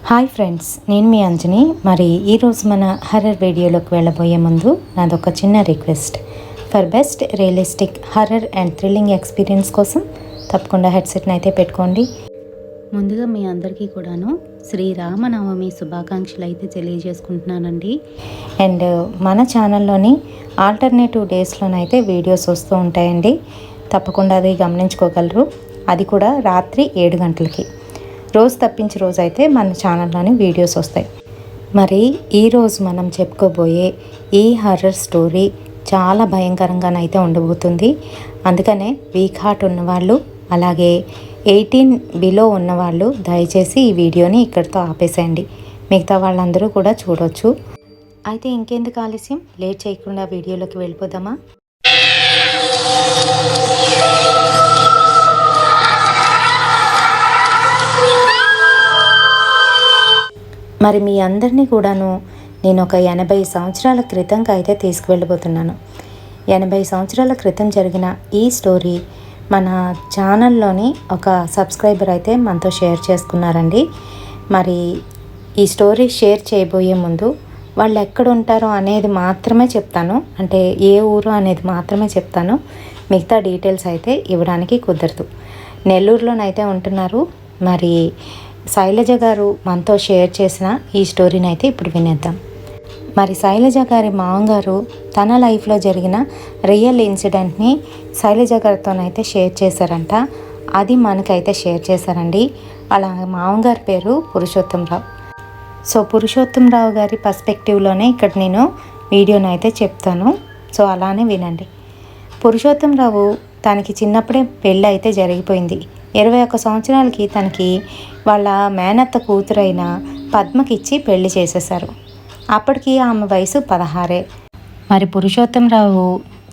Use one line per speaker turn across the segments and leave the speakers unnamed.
Hi friends, నేను మీ అంజని. మరి ఈరోజు మన హర్రర్ వీడియోలోకి వెళ్ళబోయే ముందు నాదొక చిన్న request. For best realistic horror and thrilling experience కోసం తప్పకుండా హెడ్సెట్ని అయితే పెట్టుకోండి. ముందుగా మీ అందరికీ కూడాను శ్రీరామనవమి శుభాకాంక్షలు అయితే తెలియజేసుకుంటున్నానండి. అండ్ మన ఛానల్లోని ఆల్టర్నేటివ్ డేస్లోనైతే వీడియోస్ వస్తూ ఉంటాయండి. తప్పకుండా అది గమనించుకోగలరు. అది కూడా రాత్రి 7 గంటలకి. రోజు తప్పించి రోజు అయితే మన ఛానల్లోని వీడియోస్ వస్తాయి. మరి ఈరోజు మనం చెప్పుకోబోయే ఈ హర్రర్ స్టోరీ చాలా భయంకరంగానైతే ఉండబోతుంది. అందుకనే వీక్ హార్ట్ ఉన్నవాళ్ళు, అలాగే 18 బిలో ఉన్నవాళ్ళు దయచేసి ఈ వీడియోని ఇక్కడితో ఆపేసేయండి. మిగతా వాళ్ళందరూ కూడా చూడొచ్చు. అయితే ఇంకెందుకు ఆలస్యం, లేట్ చేయకుండా వీడియోలోకి వెళ్ళిపోదామా? మరి మీ అందరినీ కూడాను నేను ఒక 80 సంవత్సరాల క్రితంకి అయితే తీసుకువెళ్ళబోతున్నాను. 80 సంవత్సరాల క్రితం జరిగిన ఈ స్టోరీ మన ఛానల్లోని ఒక సబ్స్క్రైబర్ అయితే మనతో షేర్ చేసుకున్నారండి. మరి ఈ స్టోరీ షేర్ చేయబోయే ముందు వాళ్ళు ఎక్కడ ఉంటారో అనేది మాత్రమే చెప్తాను. అంటే ఏ ఊరు అనేది మాత్రమే చెప్తాను. మిగతా డీటెయిల్స్ అయితే ఇవ్వడానికి కుదరదు. నెల్లూరులోనైతే ఉంటున్నారు. మరి శైలజ గారు మనతో షేర్ చేసిన ఈ స్టోరీని అయితే ఇప్పుడు వినేద్దాం. మరి శైలజ గారి మామగారు తన లైఫ్లో జరిగిన రియల్ ఇన్సిడెంట్ని శైలజ గారితోనైతే షేర్ చేశారంట. అది మనకైతే షేర్ చేశారండి. అలా మామగారి పేరు పురుషోత్తంరావు. సో పురుషోత్తంరావు గారి పర్స్పెక్టివ్లోనే ఇక్కడ నేను వీడియోని అయితే చెప్తాను. సో అలానే వినండి. పురుషోత్తంరావు తనకి చిన్నప్పుడే పెళ్ళి అయితే జరిగిపోయింది. 21 సంవత్సరాలకి తనకి వాళ్ళ మేనత్త కూతురైన పద్మకిచ్చి పెళ్లి చేసేశారు. అప్పటికి ఆమె వయసు 16. మరి పురుషోత్తంరావు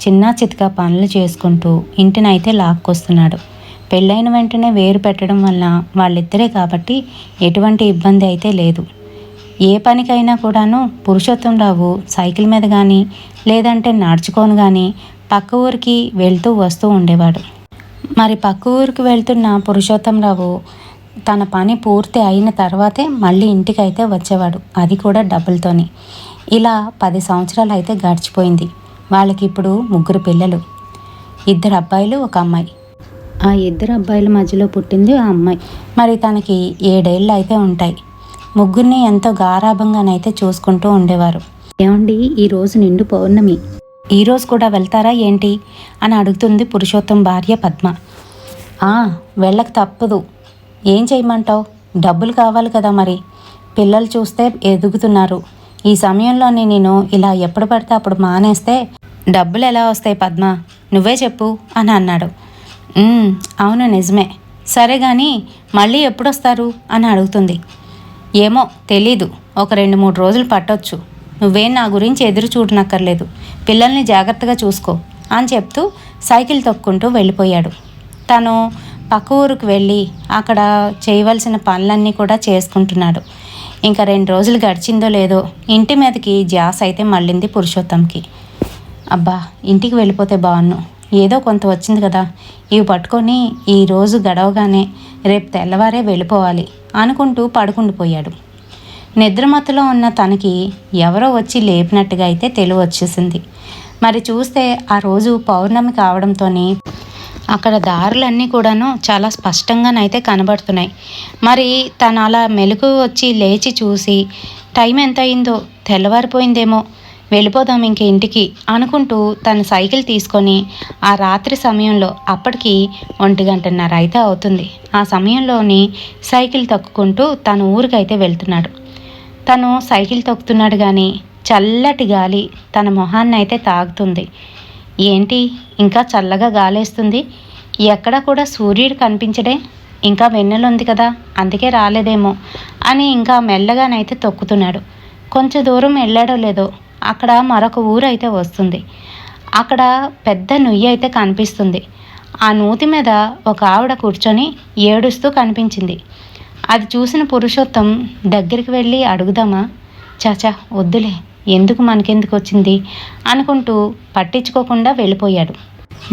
చిన్న చితక పనులు చేసుకుంటూ ఇంటినైతే లాక్కొస్తున్నాడు. పెళ్ళైన వెంటనే వేరు పెట్టడం వల్ల వాళ్ళిద్దరే కాబట్టి ఎటువంటి ఇబ్బంది అయితే లేదు. ఏ పనికైనా కూడాను పురుషోత్తంరావు సైకిల్ మీద కానీ లేదంటే నడుచుకొని కానీ పక్క ఊరికి వెళ్తూ వస్తూ ఉండేవాడు. మరి పక్క ఊరికి వెళ్తున్న పురుషోత్తంరావు తన పని పూర్తి అయిన తర్వాతే మళ్ళీ ఇంటికి అయితే వచ్చేవాడు. అది కూడా డబ్బులతోని. ఇలా 10 సంవత్సరాలు అయితే గడిచిపోయింది. వాళ్ళకి ఇప్పుడు 3 పిల్లలు, 2 అబ్బాయిలు 1 అమ్మాయి. ఆ 2 అబ్బాయిల మధ్యలో పుట్టింది ఆ అమ్మాయి. మరి తనకి 7 ఏళ్ళు అయితే ఉంటాయి. ముగ్గురిని ఎంతో గారాభంగానైతే చూసుకుంటూ ఉండేవారు. ఏమండి, ఈరోజు నిండు పౌర్ణమి, ఈరోజు కూడా వెళ్తారా ఏంటి అని అడుగుతుంది పురుషోత్తం భార్య పద్మ. వెళ్ళక తప్పదు, ఏం చేయమంటావు, డబ్బులు కావాలి కదా, మరి పిల్లలు చూస్తే ఎదుగుతున్నారు. ఈ సమయంలోనే నేను ఇలా ఎప్పుడు పడితే అప్పుడు మానేస్తే డబ్బులు ఎలా వస్తాయి పద్మ, నువ్వే చెప్పు అని అన్నాడు. అవును నిజమే, సరే కానీ మళ్ళీ ఎప్పుడొస్తారు అని అడుగుతుంది. ఏమో తెలీదు, ఒక 2-3 రోజులు పట్టొచ్చు. నువ్వేం నా గురించి ఎదురు చూడనక్కర్లేదు, పిల్లల్ని జాగ్రత్తగా చూసుకో అని చెప్తూ సైకిల్ తొక్కుంటూ వెళ్ళిపోయాడు. తను పక్క ఊరికి వెళ్ళి అక్కడ చేయవలసిన పనులన్నీ కూడా చేసుకుంటున్నాడు. ఇంకా 2 రోజులు గడిచిందో లేదో ఇంటి మీదకి ధ్యాస అయితే మళ్ళింది పురుషోత్తంకి. అబ్బా, ఇంటికి వెళ్ళిపోతే బాగున్ను, ఏదో కొంత వచ్చింది కదా, ఇవి పట్టుకొని ఈరోజు గడవగానే రేపు తెల్లవారే వెళ్ళిపోవాలి అనుకుంటూ పడుకుండిపోయాడు. నిద్రమత్తులో ఉన్న తనకి ఎవరో వచ్చి లేపినట్టుగా అయితే తెలివి వచ్చేసింది. మరి చూస్తే ఆ రోజు పౌర్ణమి కావడంతో అక్కడ దారులన్నీ కూడాను చాలా స్పష్టంగానైతే కనబడుతున్నాయి. మరి తను అలా మెలకు వచ్చి లేచి చూసి టైం ఎంత అయిందో, తెల్లవారిపోయిందేమో, వెళ్ళిపోదాం ఇంక ఇంటికి అనుకుంటూ తన సైకిల్ తీసుకొని ఆ రాత్రి సమయంలో, అప్పటికి 1:30 అయితే అవుతుంది, ఆ సమయంలోని సైకిల్ తొక్కుకుంటూ తన ఊరికైతే వెళ్తున్నాడు. తను సైకిల్ తొక్కుతున్నాడు కానీ చల్లటి గాలి తన మొహాన్ని అయితే తాగుతుంది. ఏంటి ఇంకా చల్లగా గాలేస్తుంది, ఎక్కడ కూడా సూర్యుడు కనిపించడే, ఇంకా వెన్నెలుంది కదా, అందుకే రాలేదేమో అని ఇంకా మెల్లగానైతే తొక్కుతున్నాడు. కొంచెం దూరం వెళ్ళాడో లేదో అక్కడ మరొక ఊరు అయితే వస్తుంది. అక్కడ పెద్ద నుయ్యి అయితే కనిపిస్తుంది. ఆ నూతి మీద ఒక ఆవిడ కూర్చొని ఏడుస్తూ కనిపించింది. అది చూసిన పురుషోత్తం దగ్గరికి వెళ్ళి అడుగుదామా, చాచా వద్దులే, ఎందుకు మనకెందుకు వచ్చింది అనుకుంటూ పట్టించుకోకుండా వెళ్ళిపోయాడు.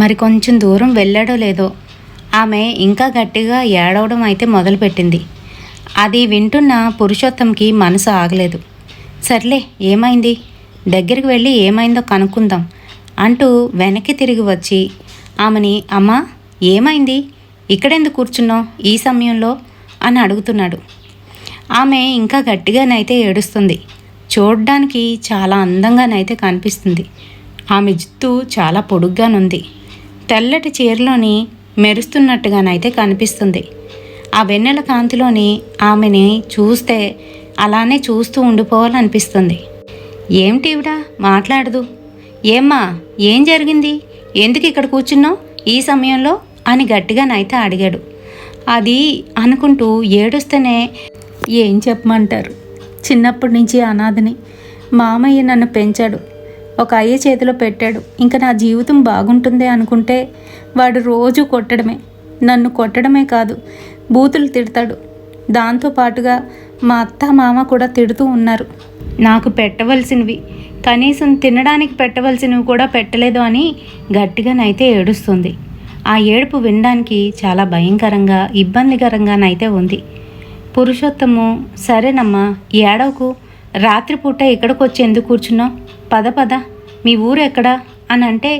మరి కొంచెం దూరం వెళ్ళాడో లేదో ఆమె ఇంకా గట్టిగా ఏడవడం అయితే మొదలుపెట్టింది. అది వింటున్న పురుషోత్తంకి మనసు ఆగలేదు. సర్లే ఏమైంది, దగ్గరికి వెళ్ళి ఏమైందో కనుక్కుందాం అంటూ వెనక్కి తిరిగి వచ్చి ఆమెని, అమ్మా ఏమైంది, ఇక్కడెందుకు కూర్చున్నావు ఈ సమయంలో అని అడుగుతున్నాడు. ఆమె ఇంకా గట్టిగానైతే ఏడుస్తుంది. చూడ్డానికి చాలా అందంగానైతే కనిపిస్తుంది. ఆమె జుత్తు చాలా పొడుగ్గానుంది. తెల్లటి చీరలోని మెరుస్తున్నట్టుగానైతే కనిపిస్తుంది. ఆ వెన్నెల కాంతిలోని ఆమెని చూస్తే అలానే చూస్తూ ఉండిపోవాలనిపిస్తుంది. ఏమిటివిడా మాట్లాడదు, ఏమ్మా ఏం జరిగింది, ఎందుకు ఇక్కడ కూర్చున్నావు ఈ సమయంలో అని గట్టిగానైతే అడిగాడు. అది అనుకుంటూ ఏడుస్తూనే, ఏం చెప్పమంటారు, చిన్నప్పటి నుంచి అనాథని, మామయ్య నన్ను పెంచాడు, ఒక అయ్య చేతిలో పెట్టాడు, ఇంకా నా జీవితం బాగుంటుంది అనుకుంటే వాడు రోజు కొట్టడమే, నన్ను కొట్టడమే కాదు బూతులు తిడతాడు. దాంతోపాటుగా మా అత్త మామ కూడా తిడుతూ ఉన్నారు. నాకు పెట్టవలసినవి, కనీసం తినడానికి పెట్టవలసినవి కూడా పెట్టలేదు అని గట్టిగానైతే ఏడుస్తుంది. ఆ ఏడుపు వినడానికి చాలా భయంకరంగా ఇబ్బందికరంగానైతే ఉంది. పురుషోత్తము, సరేనమ్మా ఏడవకు, రాత్రిపూట ఇక్కడికి వచ్చి ఎందుకు కూర్చున్నావు, పద పద, మీ ఊరు ఎక్కడా అని అంటే,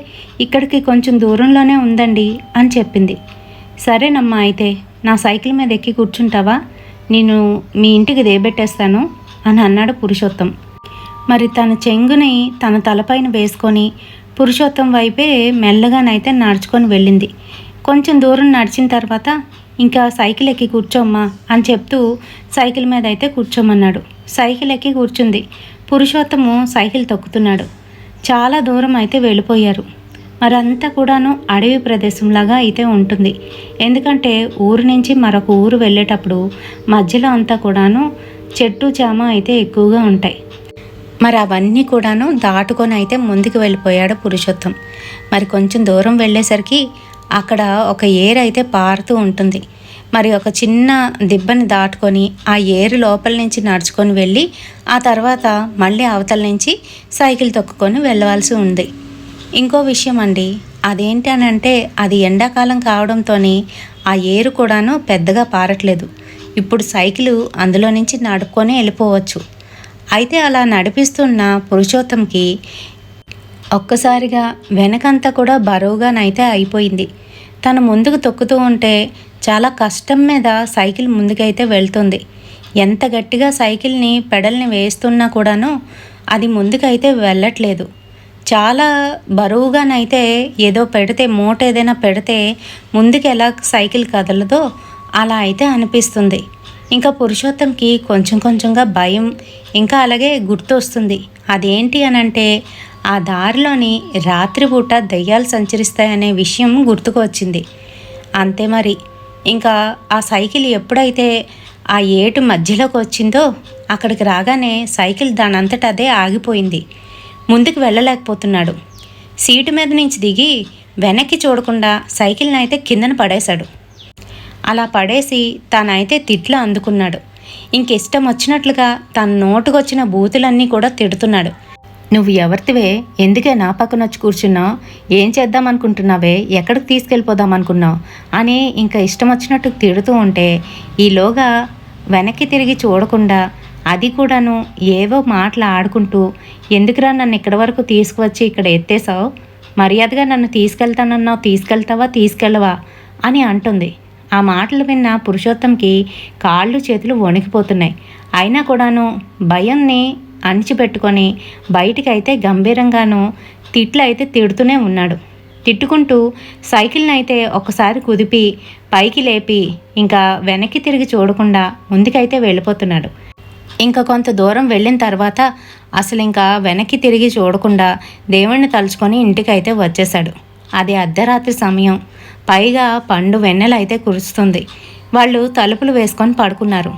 ఇక్కడికి కొంచెం దూరంలోనే ఉందండి అని చెప్పింది. సరేనమ్మా అయితే నా సైకిల్ మీద ఎక్కి కూర్చుంటావా, నేను మీ ఇంటికి దేబెట్టేస్తాను అని అన్నాడు పురుషోత్తం. మరి తన చెంగుని తన తలపైన వేసుకొని పురుషోత్తం వైపే మెల్లగానైతే నడుచుకొని వెళ్ళింది. కొంచెం దూరం నడిచిన తర్వాత, ఇంకా సైకిల్ ఎక్కి కూర్చోమ్మా అని చెప్తూ సైకిల్ మీద అయితే కూర్చోమన్నాడు. సైకిల్ ఎక్కి కూర్చుంది. పురుషోత్తము సైకిల్ తొక్కుతున్నాడు. చాలా దూరం అయితే వెళ్ళిపోయారు. మరంతా కూడాను అడవి ప్రదేశంలాగా అయితే ఉంటుంది. ఎందుకంటే ఊరు నుంచి మరొక ఊరు వెళ్ళేటప్పుడు మధ్యలో అంతా కూడాను చెట్టు చేమ అయితే ఎక్కువగా ఉంటాయి. మరి అవన్నీ కూడాను దాటుకొని అయితే ముందుకు వెళ్ళిపోయాడు పురుషోత్తం. మరి కొంచెం దూరం వెళ్ళేసరికి అక్కడ ఒక ఏరు అయితే పారుతూ ఉంటుంది. మరి ఒక చిన్న దిబ్బని దాటుకొని ఆ ఏరు లోపల నుంచి నడుచుకొని వెళ్ళి ఆ తర్వాత మళ్ళీ అవతల నుంచి సైకిల్ తొక్కుకొని వెళ్ళవలసి ఉంది. ఇంకో విషయం అండి, అదేంటి అని అంటే, అది ఎండాకాలం కావడంతో ఆ ఏరు కూడాను పెద్దగా పారట్లేదు. ఇప్పుడు సైకిల్ అందులో నుంచి నడుపుకొని వెళ్ళిపోవచ్చు. అయితే అలా నడిపిస్తున్న పురుషోత్తంకి ఒక్కసారిగా వెనకంతా కూడా బరువుగానైతే అయిపోయింది. తను ముందుకు తొక్కుతూ ఉంటే చాలా కష్టం మీద సైకిల్ ముందుకైతే వెళ్తుంది. ఎంత గట్టిగా సైకిల్ని పెడల్ని వేస్తున్నా కూడాను అది ముందుకైతే వెళ్ళట్లేదు. చాలా బరువుగానైతే ఏదో పెడితే, మూట ఏదైనా పెడితే ముందుకు ఎలా సైకిల్ కదలదో అలా అయితే అనిపిస్తుంది. ఇంకా పురుషోత్తంకి కొంచెం కొంచెంగా భయం, ఇంకా అలాగే గుర్తొస్తుంది. అదేంటి అనంటే, ఆ దారిలోని రాత్రిపూట దయ్యాలు సంచరిస్తాయనే విషయం గుర్తుకు వచ్చింది. అంతే మరి, ఇంకా ఆ సైకిల్ ఎప్పుడైతే ఆ ఏటు మధ్యలోకి వచ్చిందో అక్కడికి రాగానే సైకిల్ దానంతట అదే ఆగిపోయింది. ముందుకు వెళ్ళలేకపోతున్నాడు. సీటు మీద నుంచి దిగి వెనక్కి చూడకుండా సైకిల్ని అయితే కిందన పడేశాడు. అలా పడేసి తనైతే తిట్లు అందుకున్నాడు. ఇంకిష్టం వచ్చినట్లుగా తన నోటుకొచ్చిన బూతులన్నీ కూడా తిడుతున్నాడు. నువ్వు ఎవరితివే, ఎందుకే నా పక్కన వచ్చి కూర్చున్నావు, ఏం చేద్దామనుకుంటున్నావే, ఎక్కడికి తీసుకెళ్ళిపోదామనుకున్నావు అని ఇంకా ఇష్టం వచ్చినట్టు తిడుతూ ఉంటే, ఈలోగా వెనక్కి తిరిగి చూడకుండా అది కూడాను ఏవో మాటలు ఆడుకుంటూ, ఎందుకురా నన్ను ఇక్కడి వరకు తీసుకువచ్చి ఇక్కడ ఎత్తేసావు, మర్యాదగా నన్ను తీసుకెళ్తానన్నావు, తీసుకెళ్తావా తీసుకెళ్ళవా అని అంటుంది. ఆ మాటలు విన్న పురుషోత్తంకి కాళ్ళు చేతులు వణికిపోతున్నాయి. అయినా కూడాను భయంని అణిచిపెట్టుకొని బయటికైతే గంభీరంగాను తిట్లు అయితే తిడుతూనే ఉన్నాడు. తిట్టుకుంటూ సైకిల్ని అయితే ఒకసారి కుదిపి పైకి లేపి ఇంకా వెనక్కి తిరిగి చూడకుండా ముందుకైతే వెళ్ళిపోతున్నాడు. ఇంకా కొంత దూరం వెళ్ళిన తర్వాత అసలు ఇంకా వెనక్కి తిరిగి చూడకుండా దేవుణ్ణి తలుచుకొని ఇంటికైతే వచ్చేశాడు. అది అర్ధరాత్రి సమయం, పైగా పండు వెన్నెల అయితే కురుస్తుంది. వాళ్ళు తలుపులు వేసుకొని పడుకున్నారు.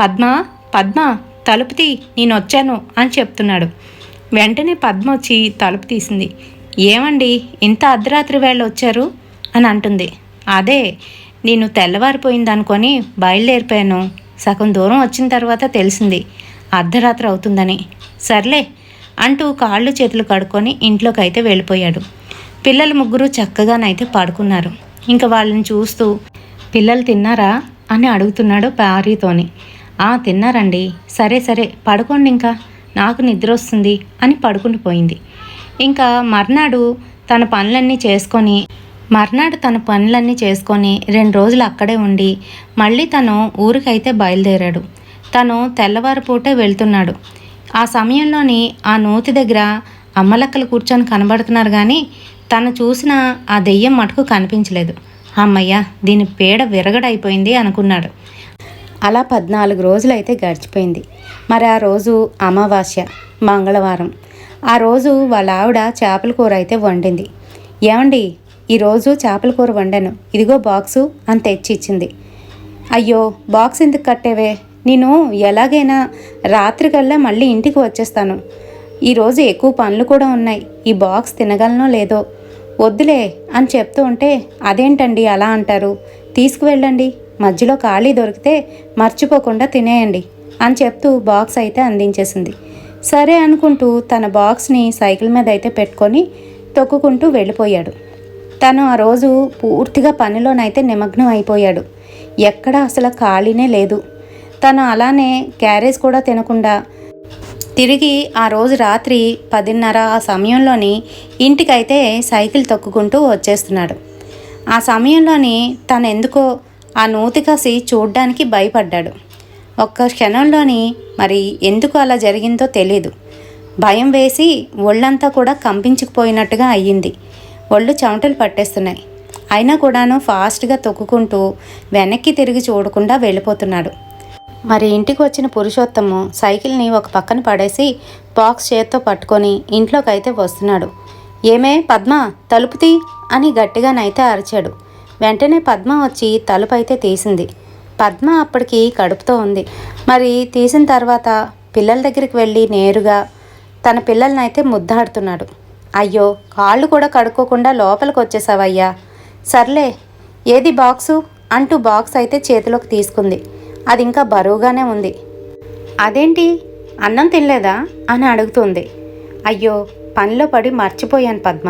పద్మ పద్మ తలుపు తీ, నేను వచ్చాను అని చెప్తున్నాడు. వెంటనే పద్మ వచ్చి తలుపు తీసింది. ఏమండి ఇంత అర్ధరాత్రి వేళ వచ్చారు అని అంటుంది. అదే నేను తెల్లవారిపోయింది అనుకొని బయలుదేరిపోయాను, సగం దూరం వచ్చిన తర్వాత తెలిసింది అర్ధరాత్రి అవుతుందని. సర్లే అంటూ కాళ్ళు చేతులు కడుక్కొని ఇంట్లోకి అయితే వెళ్ళిపోయాడు. పిల్లలు ముగ్గురు చక్కగానైతే పడుకున్నారు. ఇంకా వాళ్ళని చూస్తూ, పిల్లలు తిన్నారా అని అడుగుతున్నాడు భార్యతోని. తిన్నారండి. సరే సరే పడుకోండి, ఇంకా నాకు నిద్ర వస్తుంది అని పడుకుని పోయింది. ఇంకా మర్నాడు తన పనులన్నీ చేసుకొని 2 రోజులు అక్కడే ఉండి మళ్ళీ తను ఊరికైతే బయలుదేరాడు. తను తెల్లవారిపూటే వెళ్తున్నాడు. ఆ సమయంలోని ఆ నూతి దగ్గర అమ్మలక్కలు కూర్చొని కనబడుతున్నారు, కానీ తను చూసిన ఆ దెయ్యం మటుకు కనిపించలేదు. అమ్మయ్య, దీని పీడ విరగడైపోయింది అనుకున్నాడు. అలా 14 రోజులైతే గడిచిపోయింది. మరి ఆ రోజు అమావాస్య, మంగళవారం. ఆ రోజు వాళ్ళ ఆవిడ చేపల కూర అయితే వండింది. ఏమండి, ఈరోజు చేపల కూర వండాను, ఇదిగో బాక్సు అని తెచ్చి ఇచ్చింది. అయ్యో, బాక్స్ ఎందుకు కట్టేవే? నేను ఎలాగైనా రాత్రికల్లా మళ్ళీ ఇంటికి వచ్చేస్తాను. ఈరోజు ఎక్కువ పనులు కూడా ఉన్నాయి, ఈ బాక్స్ తినగలనో లేదో. వద్దులే అని చెప్తూ ఉంటే, అదేంటండి అలా అంటారు, తీసుకువెళ్ళండి, మధ్యలో ఖాళీ దొరికితే మర్చిపోకుండా తినేయండి అని చెప్తూ బాక్స్ అయితే అందించేసింది. సరే అనుకుంటూ తన బాక్స్ని సైకిల్ మీద అయితే పెట్టుకొని తొక్కుకుంటూ వెళ్ళిపోయాడు. తను ఆ రోజు పూర్తిగా పనిలోనైతే నిమగ్నం అయిపోయాడు. ఎక్కడ అసలు ఖాళీనే లేదు. తను అలానే క్యారేజ్ కూడా తినకుండా తిరిగి ఆ రోజు రాత్రి 10:30 ఆ సమయంలోని ఇంటికైతే సైకిల్ తొక్కుకుంటూ వచ్చేస్తున్నాడు. ఆ సమయంలోని తను ఎందుకో ఆ నూతికసి చూడ్డానికి భయపడ్డాడు. ఒక్క క్షణంలోని మరి ఎందుకు అలా జరిగిందో తెలీదు. భయం వేసి ఒళ్ళంతా కూడా కంపించుకుపోయినట్టుగా అయ్యింది. ఒళ్ళు చెమటలు పట్టేస్తున్నాయి. అయినా కూడాను ఫాస్ట్గా తొక్కుకుంటూ వెనక్కి తిరిగి చూడకుండా వెళ్ళిపోతున్నాడు. మరి ఇంటికి వచ్చిన పురుషోత్తము సైకిల్ని ఒక పక్కన పడేసి బాక్స్ చేత్తో పట్టుకొని ఇంట్లోకి అయితే వస్తున్నాడు. ఏమే పద్మ, తలుపు తీ అని గట్టిగానైతే అరిచాడు. వెంటనే పద్మ వచ్చి తలుపు అయితే తీసింది. పద్మ అప్పటికి కడుపుతో ఉంది. మరి తీసిన తర్వాత పిల్లల దగ్గరికి వెళ్ళి నేరుగా తన పిల్లలనైతే ముద్దాడుతున్నాడు. అయ్యో, కాళ్ళు కూడా కడుక్కోకుండా లోపలికి వచ్చేసావయ్యా. సర్లే, ఏది బాక్సు అంటూ బాక్స్ అయితే చేతిలోకి తీసుకుంది. అది ఇంకా బరువుగానే ఉంది. అదేంటి, అన్నం తినలేదా అని అడుగుతుంది. అయ్యో, పనిలో పడి మర్చిపోయాను పద్మ,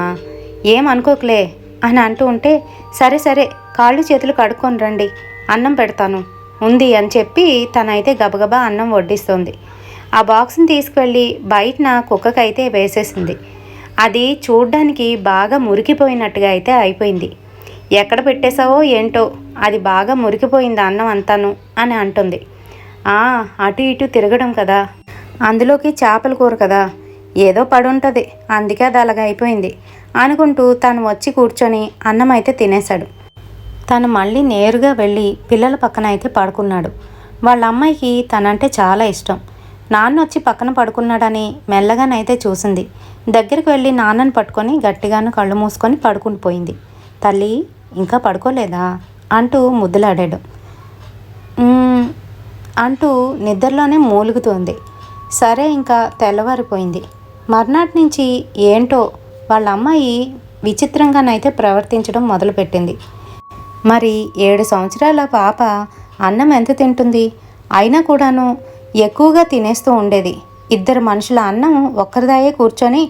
ఏమనుకోకలే అని అంటూ ఉంటే, సరే సరే కాళ్ళు చేతులు కడుక్కొని రండి, అన్నం పెడతాను ఉంది అని చెప్పి తనైతే గబగబా అన్నం వడ్డిస్తుంది. ఆ బాక్స్ని తీసుకువెళ్ళి బయటన కుక్కకైతే వేసేసింది. అది చూడ్డానికి బాగా మురికిపోయినట్టుగా అయితే అయిపోయింది. ఎక్కడ పెట్టేశావో ఏంటో, అది బాగా మురికిపోయింది అన్నం అంతాను అని అంటుంది. అటు ఇటు తిరగడం కదా, అందులోకి చేపల కూర కదా, ఏదో పడుంటుంది, అందుకే అది అలాగ అయిపోయింది అనుకుంటూ తను వచ్చి కూర్చొని అన్నం అయితే తినేశాడు. తను మళ్ళీ నేరుగా వెళ్ళి పిల్లల పక్కన అయితే పడుకున్నాడు. వాళ్ళ అమ్మాయికి తనంటే చాలా ఇష్టం. నాన్న వచ్చి పక్కన పడుకున్నాడని మెల్లగానైతే చూసింది. దగ్గరికి వెళ్ళి నాన్నని పట్టుకొని గట్టిగాను కళ్ళు మూసుకొని పడుకుని పోయింది. తల్లి, ఇంకా పడుకోలేదా అంటూ ముద్దులాడాడు. అంటూ నిద్రలోనే మూలుగుతోంది. సరే, ఇంకా తెల్లవారిపోయింది. మర్నాటి నుంచి ఏంటో వాళ్ళ అమ్మాయి విచిత్రంగానైతే ప్రవర్తించడం మొదలుపెట్టింది. మరి 7 సంవత్సరాల పాప అన్నం ఎంత తింటుంది? అయినా కూడాను ఎక్కువగా తినేస్తూ ఉండేది. 2 మనుషుల అన్నం ఒక్కరిదాయే కూర్చొని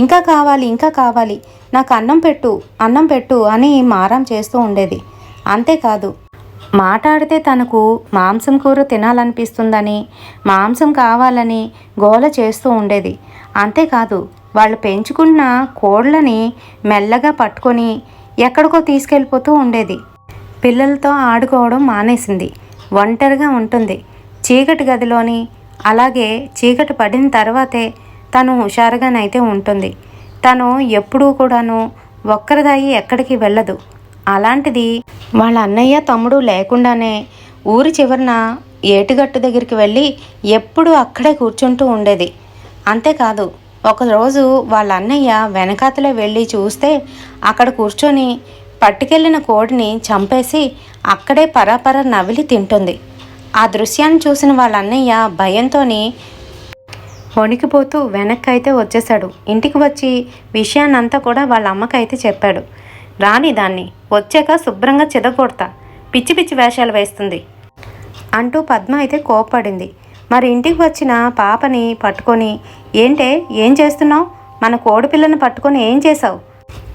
ఇంకా కావాలి, ఇంకా కావాలి, నాకు అన్నం పెట్టు అని మారం చేస్తూ ఉండేది. అంతేకాదు, మాట్లాడితే తనకు మాంసం కూర తినాలనిపిస్తుందని, మాంసం కావాలని గోల చేస్తూ ఉండేది. అంతేకాదు, వాళ్ళు పెంచుకున్న కోళ్ళని మెల్లగా పట్టుకొని ఎక్కడికో తీసుకెళ్ళిపోతూ ఉండేది. పిల్లలతో ఆడుకోవడం మానేసింది. ఒంటరిగా ఉంటుంది. చీకటి గదిలోని, అలాగే చీకటి పడిన తర్వాతే తను హుషారుగానైతే ఉంటుంది. తను ఎప్పుడూ కూడాను ఒక్కరిదాయి ఎక్కడికి వెళ్ళదు. అలాంటిది వాళ్ళ అన్నయ్య తమ్ముడు లేకుండానే ఊరి చివరన ఏటిగట్టు దగ్గరికి వెళ్ళి ఎప్పుడూ అక్కడే కూర్చుంటూ ఉండేది. అంతేకాదు, ఒకరోజు వాళ్ళ అన్నయ్య వెనకాతలే వెళ్ళి చూస్తే అక్కడ కూర్చొని పట్టుకెళ్ళిన కోడిని చంపేసి అక్కడే పరాపర నవిలి తింటుంది. ఆ దృశ్యాన్ని చూసిన వాళ్ళ అన్నయ్య భయంతోని వణికిపోతూ వెనక్కి అయితే వచ్చేశాడు. ఇంటికి వచ్చి విషయాన్నంతా కూడా వాళ్ళ అమ్మకైతే చెప్పాడు. రాని దాన్ని వచ్చాక శుభ్రంగా చిదగొడతా, పిచ్చి పిచ్చి వేషాలు వేస్తుంది అంటూ పద్మ అయితే కోప్పడింది. మరి ఇంటికి వచ్చిన పాపని పట్టుకొని, ఏంటే ఏం చేస్తున్నావు, మన కోడిపిల్లను పట్టుకొని ఏం చేశావు,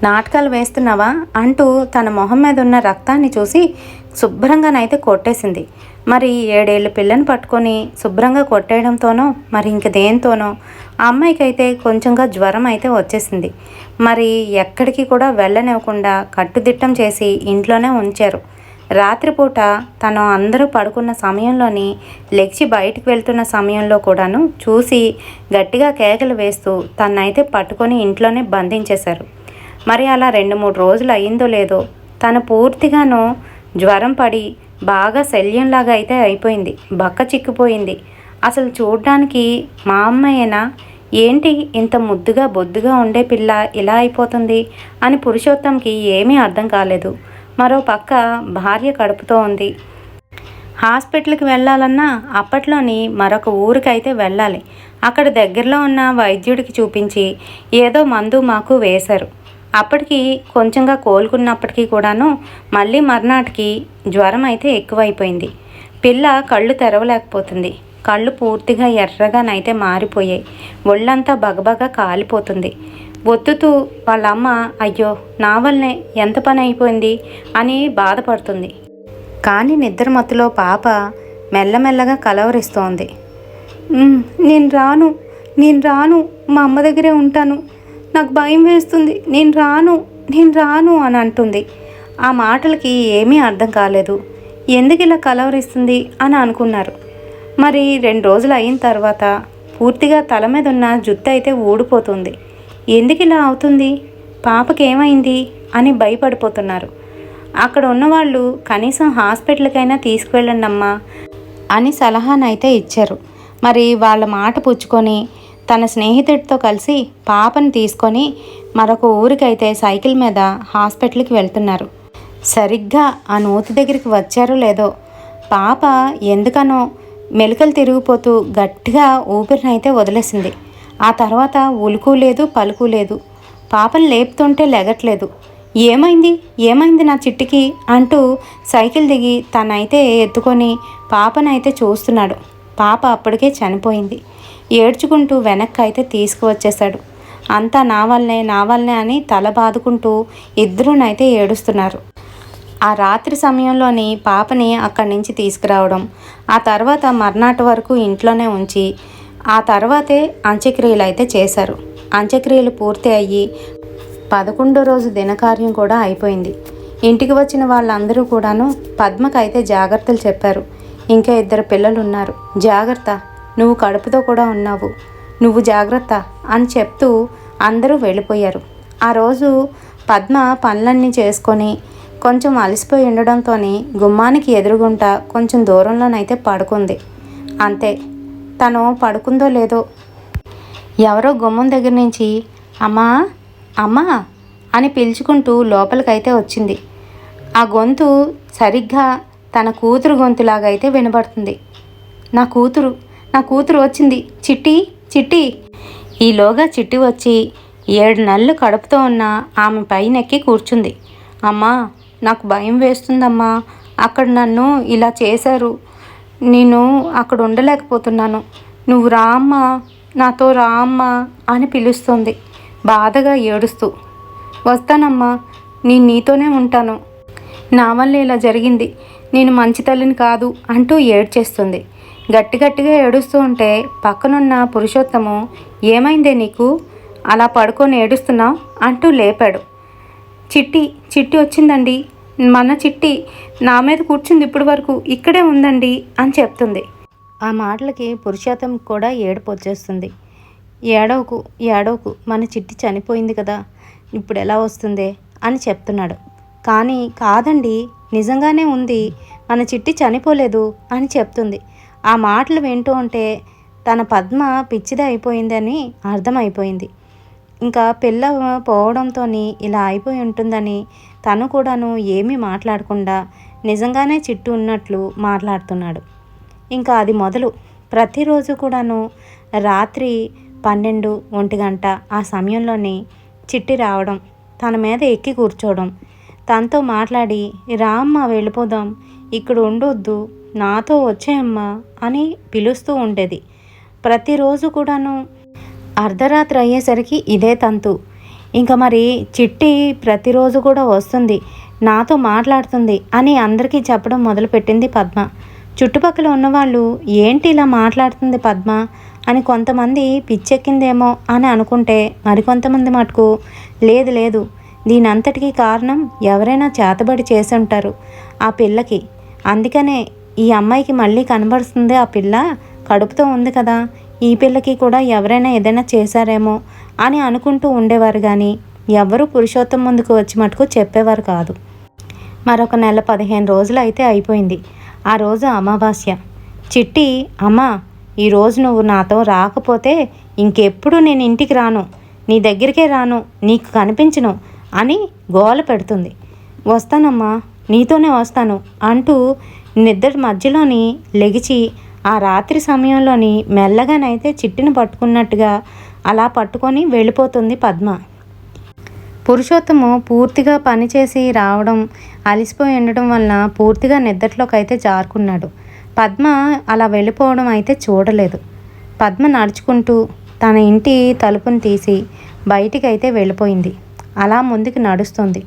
నాటకాలు వేస్తున్నావా అంటూ తన మొహం మీద ఉన్న రక్తాన్ని చూసి శుభ్రంగానైతే కొట్టేసింది. మరి 7 ఏళ్ళ పిల్లని పట్టుకొని శుభ్రంగా కొట్టేయడంతోనో మరి ఇంక దేనితోనో ఆ అమ్మాయికైతే కొంచెంగా జ్వరం అయితే వచ్చేసింది. మరి ఎక్కడికి కూడా వెళ్ళనివ్వకుండా కట్టుదిట్టం చేసి ఇంట్లోనే ఉంచారు. రాత్రిపూట తను అందరూ పడుకున్న సమయంలోని లెగిచి బయటికి వెళ్తున్న సమయంలో కూడాను చూసి గట్టిగా కేకలు వేస్తూ తనైతే పట్టుకొని ఇంట్లోనే బంధించేశారు. మరి అలా 2-3 రోజులు అయిందో లేదో తను పూర్తిగాను జ్వరం పడి బాగా శల్యంలాగా అయితే అయిపోయింది. బక్క చిక్కిపోయింది. అసలు చూడ్డానికి మా అమ్మాయేనా ఏంటి ఇంత ముద్దుగా బొద్దుగా ఉండే పిల్ల ఇలా అయిపోతుంది అని పురుషోత్తంకి ఏమీ అర్థం కాలేదు. మరో పక్క భార్య కడుపుతో ఉంది. హాస్పిటల్కి వెళ్ళాలన్నా అప్పట్లోని మరొక ఊరికైతే వెళ్ళాలి. అక్కడ దగ్గరలో ఉన్న వైద్యుడికి చూపించి ఏదో మందు మాకు వేశారు. అప్పటికి కొంచెంగా కోలుకున్నప్పటికీ కూడాను మళ్ళీ మర్నాటికి జ్వరం అయితే ఎక్కువైపోయింది. పిల్ల కళ్ళు తెరవలేకపోతుంది. కళ్ళు పూర్తిగా ఎర్రగానైతే మారిపోయాయి. ఒళ్ళంతా బగబగ కాలిపోతుంది. ఒత్తుతూ వాళ్ళమ్మ అయ్యో నా వల్లనే ఎంత పని అయిపోయింది అని బాధపడుతుంది. కానీ నిద్ర మత్తులో పాప మెల్లమెల్లగా కలవరిస్తోంది. నేను రాను మా అమ్మ దగ్గరే ఉంటాను, నాకు భయం వేస్తుంది, నేను రాను అని అంటుంది. ఆ మాటలకి ఏమీ అర్థం కాలేదు. ఎందుకు ఇలా కలవరిస్తుంది అని అనుకున్నారు. మరి 2 రోజులు అయిన తర్వాత పూర్తిగా తల మీద ఉన్న జుట్టు అయితే ఊడిపోతుంది. ఎందుకు ఇలా అవుతుంది, పాపకి ఏమైంది అని భయపడిపోతున్నారు. అక్కడ ఉన్నవాళ్ళు కనీసం హాస్పిటల్కైనా తీసుకువెళ్ళండి అమ్మా అని సలహానైతే ఇచ్చారు. మరి వాళ్ళ మాట పుచ్చుకొని తన స్నేహితుడితో కలిసి పాపని తీసుకొని మరొక ఊరికైతే సైకిల్ మీద హాస్పిటల్కి వెళ్తున్నారు. సరిగ్గా ఆ నూతి దగ్గరికి వచ్చారో లేదో పాప ఎందుకనో మెలికలు తిరిగిపోతూ గట్టిగా ఊపిరినైతే వదిలేసింది. ఆ తర్వాత ఉలుకు లేదు పలుకు లేదు. పాపను లేపుతుంటే లెగట్లేదు. ఏమైంది నా చిట్టికి అంటూ సైకిల్ దిగి తనైతే ఎత్తుకొని పాపనైతే చూస్తున్నాడు. పాప అప్పటికే చనిపోయింది. ఏడ్చుకుంటూ వెనక్కి అయితే తీసుకువచ్చేశాడు. అంతా నా వల్లనే అని తల బాదుకుంటూ ఇద్దరునైతే ఏడుస్తున్నారు. ఆ రాత్రి సమయంలోని పాపని అక్కడి నుంచి తీసుకురావడం, ఆ తర్వాత మర్నాటి వరకు ఇంట్లోనే ఉంచి ఆ తర్వాతే అంత్యక్రియలు అయితే చేశారు. అంత్యక్రియలు పూర్తి అయ్యి 11వ రోజు దినకార్యం కూడా అయిపోయింది. ఇంటికి వచ్చిన వాళ్ళందరూ కూడాను పద్మకైతే జాగ్రత్తలు చెప్పారు. ఇంకా 2 పిల్లలు ఉన్నారు, జాగ్రత్త, నువ్వు కడుపుతో కూడా ఉన్నావు, నువ్వు జాగ్రత్త అని చెప్తూ అందరూ వెళ్ళిపోయారు. ఆ రోజు పద్మ పనులన్నీ చేసుకొని కొంచెం అలసిపోయి ఉండడంతో గుమ్మానికి ఎదురుగుంటా కొంచెం దూరంలోనైతే పడుకుంది. అంతే, తను పడుకుందో లేదో ఎవరో గుమ్మం దగ్గర నుంచి అమ్మా అని పిలుచుకుంటూ లోపలికైతే వచ్చింది. ఆ గొంతు సరిగ్గా తన కూతురు గొంతులాగా అయితే వినబడుతుంది. నా కూతురు వచ్చింది, చిట్టి. ఈలోగా చిట్టి వచ్చి 7 నెలలు కడుపుతో ఉన్న ఆమె పైనెక్కి కూర్చుంది. అమ్మా, నాకు భయం వేస్తుందమ్మా, అక్కడ నన్ను ఇలా చేశారు, నేను అక్కడ ఉండలేకపోతున్నాను, నువ్వు రా అమ్మా, నాతో రా అమ్మా అని పిలుస్తుంది బాధగా ఏడుస్తూ. వస్తానమ్మా, నేను నీతోనే ఉంటాను, నా వల్ల ఇలా జరిగింది, నేను మంచి తల్లిని కాదు అంటూ ఏడ్చేస్తుంది. గట్టిగా ఏడుస్తూ ఉంటే పక్కనున్న పురుషోత్తము ఏమైందే నీకు, అలా పడుకొని ఏడుస్తున్నావు అంటూ లేపాడు. చిట్టి వచ్చిందండి, మన చిట్టి నా మీద కూర్చుంది, ఇప్పటి వరకు ఇక్కడే ఉందండి అని చెప్తుంది. ఆ మాటలకి పురుషోత్తం కూడా ఏడుపు వచ్చేస్తుంది. ఏడవకు, మన చిట్టి చనిపోయింది కదా, ఇప్పుడు ఎలా వస్తుందే అని చెప్తున్నాడు. కానీ కాదండి, నిజంగానే ఉంది, మన చిట్టి చనిపోలేదు అని చెప్తుంది. ఆ మాటలు వింటూ ఉంటే తన పద్మ పిచ్చిది అయిపోయిందని అర్థమైపోయింది. ఇంకా పిల్ల పోవడంతో ఇలా అయిపోయి ఉంటుందని తను కూడాను ఏమీ మాట్లాడకుండా నిజంగానే చిట్టు ఉన్నట్లు మాట్లాడుతున్నాడు. ఇంకా అది మొదలు ప్రతిరోజు కూడాను రాత్రి 12-1 గంట ఆ సమయంలోని చిట్టి రావడం, తన మీద ఎక్కి కూర్చోవడం, తనతో మాట్లాడి రా అమ్మ వెళ్ళిపోదాం, ఇక్కడ ఉండొద్దు, నాతో వచ్చేయమ్మా అని పిలుస్తూ ఉండేది. ప్రతిరోజు కూడాను అర్ధరాత్రి అయ్యేసరికి ఇదే తంతు. ఇంకా మరి చిట్టి ప్రతిరోజు కూడా వస్తుంది, నాతో మాట్లాడుతుంది అని అందరికీ చెప్పడం మొదలుపెట్టింది పద్మ. చుట్టుపక్కల ఉన్నవాళ్ళు ఏంటి ఇలా మాట్లాడుతుంది పద్మ అని కొంతమంది పిచ్చెక్కిందేమో అని అనుకుంటే, మరికొంతమంది మటుకు లేదు లేదు, దీనంతటికీ కారణం ఎవరైనా చేతబడి చేసి ఉంటారు ఆ పిల్లకి, అందుకనే ఈ అమ్మాయికి మళ్ళీ కనబడుతుంది. ఆ పిల్ల కడుపుతో ఉంది కదా, ఈ పిల్లకి కూడా ఎవరైనా ఏదైనా చేశారేమో అని అనుకుంటూ ఉండేవారు. కానీ ఎవరు పురుషోత్తం ముందుకు వచ్చి మటుకు చెప్పేవారు కాదు. మరొక నెల 15 రోజులు అయితే అయిపోయింది. ఆ రోజు అమావాస్య. చిట్టి, అమ్మా, ఈరోజు నువ్వు నాతో రాకపోతే ఇంకెప్పుడు నేను ఇంటికి రాను, నీ దగ్గరికే రాను, నీకు కనిపించను అని గోల పెడుతుంది. వస్తానమ్మా, నీతోనే వస్తాను అంటూ నిద్ర మధ్యలోని లెగిచి ఆ రాత్రి సమయంలోని మెల్లగానైతే చిట్టిని పట్టుకున్నట్టుగా అలా పట్టుకొని వెళ్ళిపోతుంది పద్మ. పురుషోత్తము పూర్తిగా పనిచేసి రావడం, అలిసిపోయి ఉండడం వలన పూర్తిగా నిద్రలోకి అయితే జారుకున్నాడు. పద్మ అలా వెళ్ళిపోవడం అయితే చూడలేదు. పద్మ నడుచుకుంటూ తన ఇంటి తలుపుని తీసి బయటికి అయితే వెళ్ళిపోయింది. అలా ముందుకు నడుస్తుంది.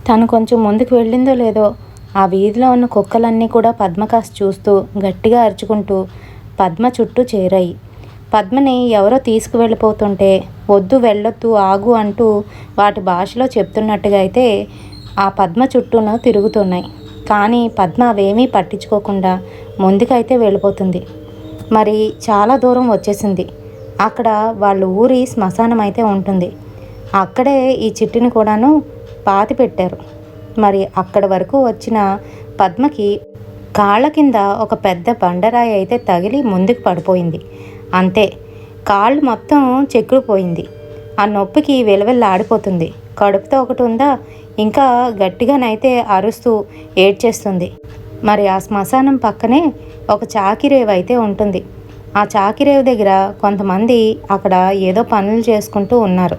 తను కొంచెం ముందుకు వెళ్ళిందో లేదో ఆ వీధిలో ఉన్న కుక్కలన్నీ కూడా పద్మ కాస్త చూస్తూ గట్టిగా అరుచుకుంటూ పద్మ చుట్టూ చేరాయి. పద్మని ఎవరో తీసుకువెళ్ళిపోతుంటే వద్దు, వెళ్ళొద్దు, ఆగు అంటూ వాటి భాషలో చెప్తున్నట్టుగా అయితే ఆ పద్మ చుట్టూను తిరుగుతున్నాయి. కానీ పద్మ అవేమీ పట్టించుకోకుండా ముందుకైతే వెళ్ళిపోతుంది. మరి చాలా దూరం వచ్చేసింది. అక్కడ వాళ్ళ ఊరి శ్మశానం అయితే ఉంటుంది. అక్కడే ఈ చిట్టిని కూడాను పాతి పెట్టారు. మరి అక్కడి వరకు వచ్చిన పద్మకి కాళ్ళ కింద ఒక పెద్ద బండరాయి అయితే తగిలి ముందుకు పడిపోయింది. అంతే, కాళ్ళు మొత్తం చెక్కుపోయింది. ఆ నొప్పికి విలవిల్లాడిపోతుంది. కడుపుతో ఒకటి ఉందా, ఇంకా గట్టిగానైతే అరుస్తూ ఏడ్చేస్తుంది. మరి ఆ శ్మశానం పక్కనే ఒక చాకిరేవు అయితే ఉంటుంది. ఆ చాకిరేవు దగ్గర కొంతమంది అక్కడ ఏదో పనులు చేసుకుంటూ ఉన్నారు.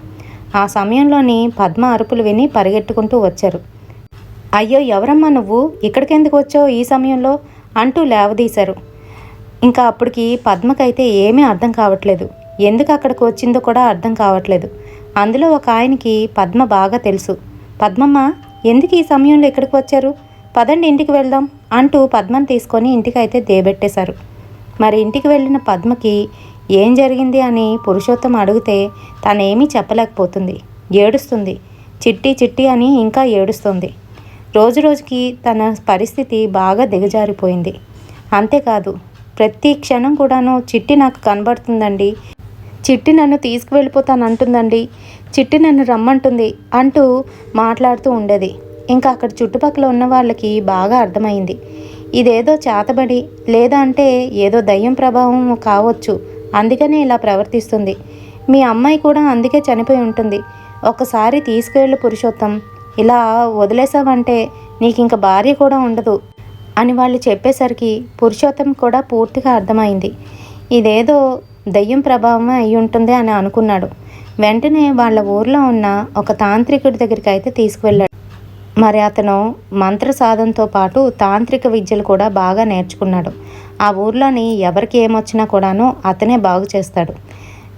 ఆ సమయంలోని పద్మ అరుపులు విని పరిగెట్టుకుంటూ వచ్చారు. అయ్యో, ఎవరమ్మా నువ్వు, ఇక్కడికెందుకు వచ్చావు ఈ సమయంలో అంటూ లేవదీశారు. ఇంకా అప్పటికి పద్మకైతే ఏమీ అర్థం కావట్లేదు. ఎందుకు అక్కడికి వచ్చిందో కూడా అర్థం కావట్లేదు. అందులో ఒక ఆయనకి పద్మ బాగా తెలుసు. పద్మమ్మ, ఎందుకు ఈ సమయంలో ఇక్కడికి వచ్చారు, పదండి ఇంటికి వెళ్దాం అంటూ పద్మని తీసుకొని ఇంటికైతే దేబెట్టేశారు. మరి ఇంటికి వెళ్ళిన పద్మకి ఏం జరిగింది అని పురుషోత్తం అడిగితే తనేమీ చెప్పలేకపోతుంది. ఏడుస్తుంది. చిట్టి చిట్టి అని ఇంకా ఏడుస్తుంది. రోజు రోజుకి తన పరిస్థితి బాగా దిగజారిపోయింది. అంతేకాదు, ప్రతి క్షణం కూడాను చిట్టి నాకు కనబడుతుందండి, చిట్టి నన్ను తీసుకువెళ్ళిపోతానంటుందండి, చిట్టి నన్ను రమ్మంటుంది అంటూ మాట్లాడుతూ ఉండేది. ఇంకా అక్కడ చుట్టుపక్కల ఉన్న వాళ్ళకి బాగా అర్థమైంది. ఇదేదో చేతబడి లేదా అంటే ఏదో దయ్యం ప్రభావం కావచ్చు, అందుకనే ఇలా ప్రవర్తిస్తుంది. మీ అమ్మాయి కూడా అందుకే చనిపోయి ఉంటుంది. ఒకసారి తీసుకువెళ్ళు పురుషోత్తం, ఇలా వదిలేసావంటే నీకు ఇంక భార్య కూడా ఉండదు అని వాళ్ళు చెప్పేసరికి పురుషోత్తం కూడా పూర్తిగా అర్థమైంది. ఇదేదో దయ్యం ప్రభావమే అయి ఉంటుంది అని అనుకున్నాడు. వెంటనే వాళ్ళ ఊర్లో ఉన్న ఒక తాంత్రికుడి దగ్గరికి అయితే తీసుకువెళ్ళాడు. మరి అతను మంత్ర సాధనతో పాటు తాంత్రిక విద్యలు కూడా బాగా నేర్చుకున్నాడు. ఆ ఊర్లోని ఎవరికి ఏమొచ్చినా కూడాను అతనే బాగు చేస్తాడు.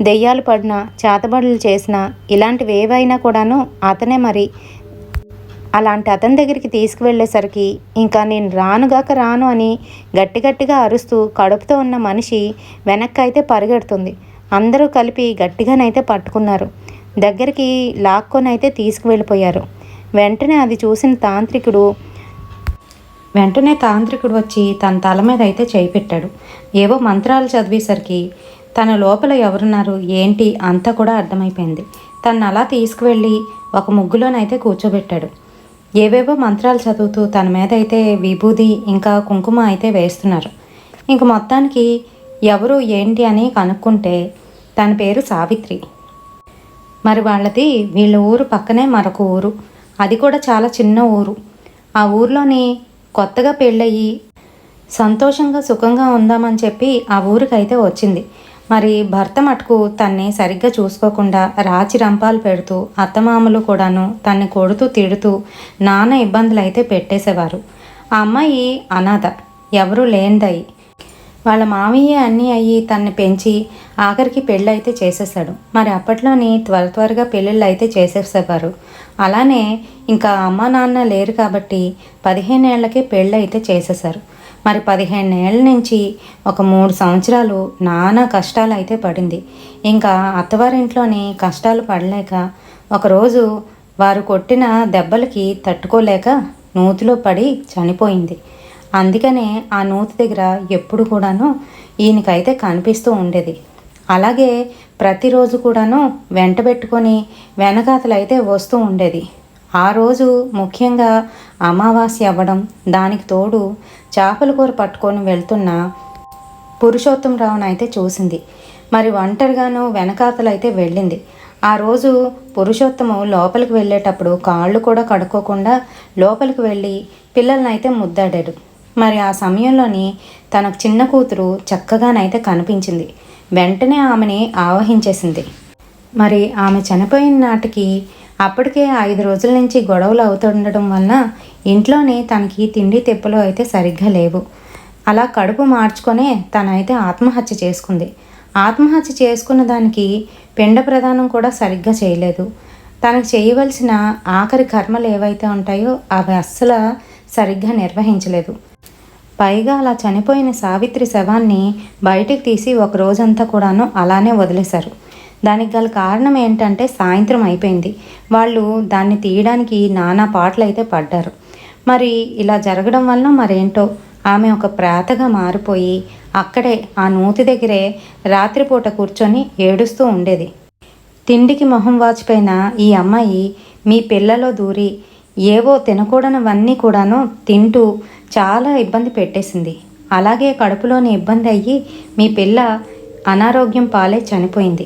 దెయ్యాలు పడినా, చేతబడులు చేసినా, ఇలాంటివి ఏవైనా కూడాను అతనే. మరి అలాంటి అతని దగ్గరికి తీసుకువెళ్ళేసరికి ఇంకా నేను రానుగాక రాను అని గట్టిగా అరుస్తూ కడుపుతో ఉన్న మనిషి వెనక్కి అయితే పరిగెడుతుంది. అందరూ కలిపి గట్టిగానైతే పట్టుకున్నారు. దగ్గరికి లాక్కొనైతే తీసుకువెళ్ళిపోయారు. వెంటనే అది చూసిన తాంత్రికుడు వచ్చి తన తల మీద అయితే చేయి పెట్టాడు. ఏవో మంత్రాలు చదివేసరికి తన లోపల ఎవరున్నారు ఏంటి అంతా కూడా అర్థమైపోయింది. తను అలా తీసుకువెళ్ళి ఒక ముగ్గులోనైతే కూర్చోబెట్టాడు. ఏవేవో మంత్రాలు చదువుతూ తన మీద అయితే విభూది ఇంకా కుంకుమ అయితే వేస్తున్నారు. ఇంక మొత్తానికి ఎవరు ఏంటి అని కనుక్కుంటే తన పేరు సావిత్రి. మరి వాళ్ళది వీళ్ళ ఊరు పక్కనే మరొక ఊరు, అది కూడా చాలా చిన్న ఊరు. ఆ ఊర్లోని కొత్తగా పెళ్ళయి సంతోషంగా సుఖంగా ఉందామని చెప్పి ఆ ఊరికైతే వచ్చింది. మరి భర్త మటుకు తన్ని సరిగ్గా చూసుకోకుండా రాచి రంపాలు పెడుతూ అత్తమామలు కూడాను తన్ని కొడుతూ తిడుతూ నానా ఇబ్బందులు అయితే పెట్టేసేవారు. ఆ అమ్మాయి అనాథ, ఎవరూ లేనిదయి. వాళ్ళ మామయ్య అన్నీ అయ్యి తన్ని పెంచి ఆఖరికి పెళ్ళైతే చేసేసాడు. మరి అప్పట్లోని త్వరగా పెళ్ళిళ్ళు అయితే చేసేసేవారు. అలానే ఇంకా అమ్మ నాన్న లేరు కాబట్టి 15 ఏళ్లకే పెళ్ళి అయితే చేసేసారు. మరి 15 ఏళ్ళ నుంచి ఒక 3 సంవత్సరాలు నానా కష్టాలు అయితే పడింది. ఇంకా అత్తవారింట్లోని కష్టాలు పడలేక ఒకరోజు వారు కొట్టిన దెబ్బలకి తట్టుకోలేక నూతిలో పడి చనిపోయింది. అందుకనే ఆ నూతి దగ్గర ఎప్పుడు కూడాను ఈయనకైతే కనిపిస్తూ ఉండేది. అలాగే ప్రతిరోజు కూడాను వెంటబెట్టుకొని వెనకాతలు అయితే వస్తూ ఉండేది. ఆ రోజు ముఖ్యంగా అమావాస్య అవ్వడం, దానికి తోడు చేపల కూర పట్టుకొని వెళ్తున్న పురుషోత్తమరావును అయితే చూసింది. మరి ఒంటరిగాను వెనకాతలైతే వెళ్ళింది. ఆ రోజు పురుషోత్తము లోపలికి వెళ్ళేటప్పుడు కాళ్ళు కూడా కడుక్కోకుండా లోపలికి వెళ్ళి పిల్లల్ని అయితే ముద్దాడాడు. మరి ఆ సమయంలోని తనకు చిన్న కూతురు చక్కగానైతే కనిపించింది. వెంటనే ఆమెని ఆవహించేసింది. మరి ఆమె చనిపోయిన నాటికి అప్పటికే 5 రోజుల నుంచి గొడవలు అవుతుండడం వలన ఇంట్లోనే తనకి తిండి తెప్పలు అయితే సరిగ్గా లేవు. అలా కడుపు మార్చుకొనే తనైతే ఆత్మహత్య చేసుకుంది. ఆత్మహత్య చేసుకున్న దానికి పిండ ప్రదానం కూడా సరిగ్గా చేయలేదు. తనకు చేయవలసిన ఆఖరి కర్మలు ఏవైతే ఉంటాయో అవి అస్సలు సరిగ్గా నిర్వహించలేదు. పైగా అలా చనిపోయిన సావిత్రి శవాన్ని బయటికి తీసి ఒక రోజంతా కూడాను అలానే వదిలేశారు. దానికి గల కారణం ఏంటంటే సాయంత్రం అయిపోయింది. వాళ్ళు దాన్ని తీయడానికి నానా పాటలు అయితే పడ్డారు. మరి ఇలా జరగడం వలన మరేంటో ఆమె ఒక ప్రేతగా మారిపోయి అక్కడే ఆ నూతి దగ్గరే రాత్రిపూట కూర్చొని ఏడుస్తూ ఉండేది. తిండికి మొహం వాచిపోయిన ఈ అమ్మాయి మీ పిల్లలో దూరి ఏవో తినకూడనివన్నీ కూడాను తింటూ చాలా ఇబ్బంది పెట్టేసింది. అలాగే కడుపులోని ఇబ్బంది అయ్యి మీ పిల్ల అనారోగ్యం పాలై చనిపోయింది.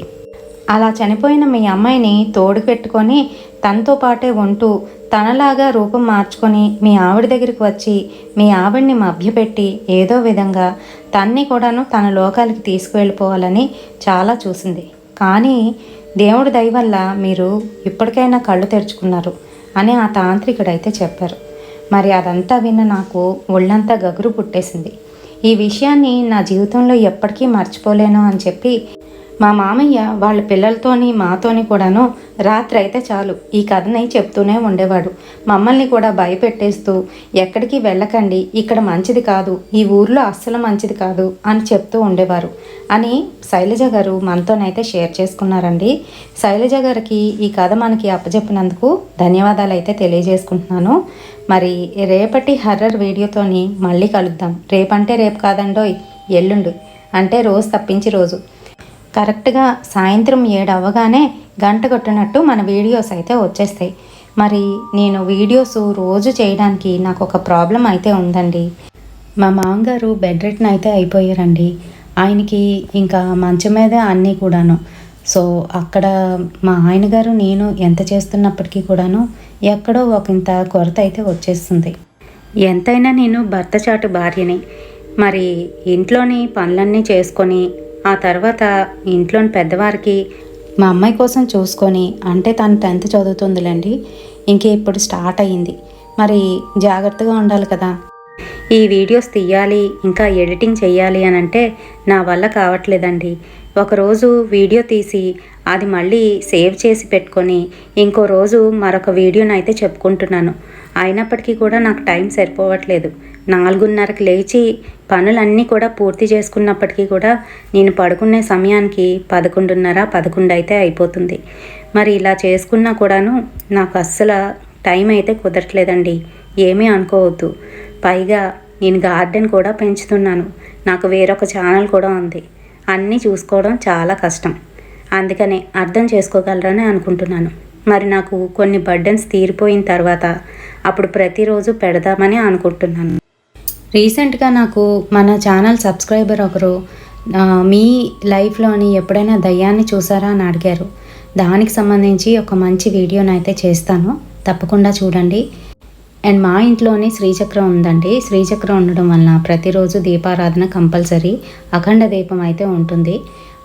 అలా చనిపోయిన మీ అమ్మాయిని తోడు పెట్టుకొని తనతో పాటే ఉంటూ తనలాగా రూపం మార్చుకొని మీ ఆవిడ దగ్గరికి వచ్చి మీ ఆవిడ్ని మభ్యపెట్టి ఏదో విధంగా తన్ని కూడాను తన లోకాలకి తీసుకువెళ్ళిపోవాలని చాలా చూసింది. కానీ దేవుడి దయ వల్ల మీరు ఇప్పటికైనా కళ్ళు తెరుచుకున్నారు అని ఆ తాంత్రికుడైతే చెప్పారు. మరి అదంతా విన్న నాకు ఒళ్ళంతా గగురు పుట్టేసింది. ఈ విషయాన్ని నా జీవితంలో ఎప్పటికీ మర్చిపోలేను అని చెప్పి మా మామయ్య వాళ్ళ పిల్లలతోని మాతోని కూడాను రాత్రి అయితే చాలు ఈ కథని చెప్తూనే ఉండేవాడు. మమ్మల్ని కూడా భయపెట్టేస్తూ ఎక్కడికి వెళ్ళకండి, ఇక్కడ మంచిది కాదు, ఈ ఊర్లో అస్సలు మంచిది కాదు అని చెప్తూ ఉండేవారు అని శైలజ గారు మనతోనైతే షేర్ చేసుకున్నారండి. శైలజ గారికి ఈ కథ మనకి అప్పచెప్పినందుకు ధన్యవాదాలు అయితే తెలియజేసుకుంటున్నాను. మరి రేపటి హర్రర్ వీడియోతోని మళ్ళీ కలుద్దాం. రేపంటే రేపు కాదండోయ్, ఎల్లుండి అంటే రోజు తప్పించి రోజు కరెక్ట్గా సాయంత్రం 7 అవ్వగానే గంట కొట్టినట్టు మన వీడియోస్ అయితే వచ్చేస్తాయి. మరి నేను వీడియోస్ రోజు చేయడానికి నాకు ఒక ప్రాబ్లం అయితే ఉందండి. మా మామగారు బెడ్ రెడ్ని అయితే అయిపోయారండి. ఆయనకి ఇంకా మంచం మీదే అన్నీ కూడాను. సో అక్కడ మా ఆయన గారు నేను ఎంత చేస్తున్నప్పటికీ కూడాను ఎక్కడో ఒకంత కొరత అయితే వచ్చేస్తుంది. ఎంతైనా నేను భర్త చాటు భార్యని. మరి ఇంట్లోని పనులన్నీ చేసుకొని ఆ తర్వాత ఇంట్లోని పెద్దవారికి మా అమ్మాయి కోసం చూసుకొని అంటే తను 10th చదువుతుందిలేండి, ఇంకే ఇప్పుడు స్టార్ట్ అయ్యింది. మరి జాగ్రత్తగా ఉండాలి కదా. ఈ వీడియోస్ తీయాలి ఇంకా ఎడిటింగ్ చేయాలి అని అంటే నా వల్ల కావట్లేదండి. ఒకరోజు వీడియో తీసి అది మళ్ళీ సేవ్ చేసి పెట్టుకొని ఇంకో రోజు మరొక వీడియోని అయితే చెప్పుకుంటున్నాను. అయినప్పటికీ కూడా నాకు టైం సరిపోవట్లేదు. 4:30కి లేచి పనులన్నీ కూడా పూర్తి చేసుకున్నప్పటికీ కూడా నేను పడుకునే సమయానికి 11:30, 11 అయితే అయిపోతుంది. మరి ఇలా చేసుకున్నా కూడాను నాకు అస్సలు టైం అయితే కుదరట్లేదండి. ఏమీ అనుకోవద్దు. పైగా నేను గార్డెన్ కూడా పెంచుతున్నాను. నాకు వేరొక ఛానల్ కూడా ఉంది. అన్నీ చూసుకోవడం చాలా కష్టం. అందుకనే అర్థం చేసుకోగలరని అనుకుంటున్నాను. మరి నాకు కొన్ని బర్డెన్స్ తీరిపోయిన తర్వాత అప్పుడు ప్రతిరోజు పెడదామని అనుకుంటున్నాను. రీసెంట్గా నాకు మన ఛానల్ సబ్స్క్రైబర్ ఒకరు మీ లైఫ్లోని ఎప్పుడైనా దయ్యాన్ని చూసారా అని అడిగారు. దానికి సంబంధించి ఒక మంచి వీడియోని అయితే చేస్తాను, తప్పకుండా చూడండి. అండ్ మా ఇంట్లోనే శ్రీచక్రం ఉందండి. శ్రీచక్రం ఉండడం వలన ప్రతిరోజు దీపారాధన కంపల్సరీ, అఖండ దీపం అయితే ఉంటుంది.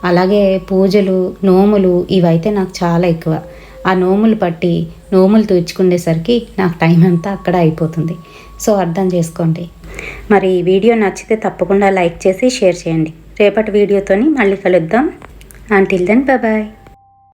అలాగే పూజలు, నోములు ఇవైతే నాకు చాలా ఎక్కువ. ఆ నోములు పట్టి నోములు తీర్చుకునేసరికి నాకు టైం అంతా అక్కడ అయిపోతుంది. సో అర్థం చేసుకోండి. మరి ఈ వీడియో నచ్చితే తప్పకుండా లైక్ చేసి షేర్ చేయండి. రేపటి వీడియోతోని మళ్ళీ కలుద్దాం. Until then bye.